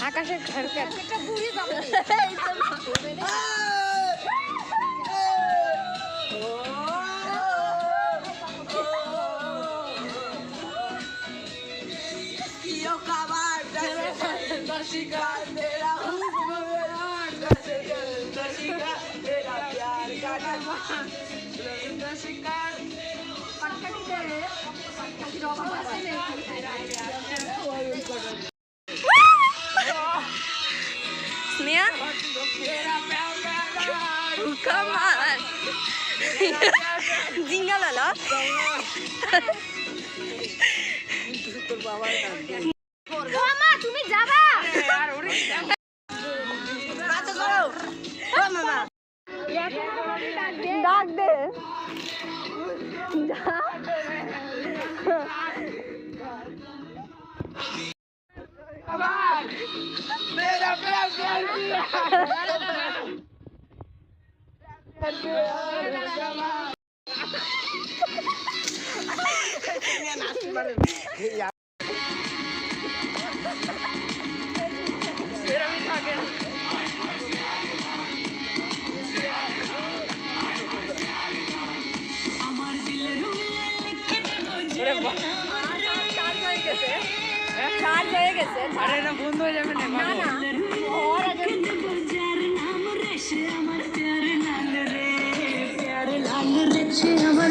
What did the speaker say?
আকাশের ঘরকার Sneha? Come on. Jingle lala. মামা তুমি যাবা ডাক দে চার্জ হয়ে গেছে আরে না বন্ধ হয়ে যাবে না না ওর আগে আমার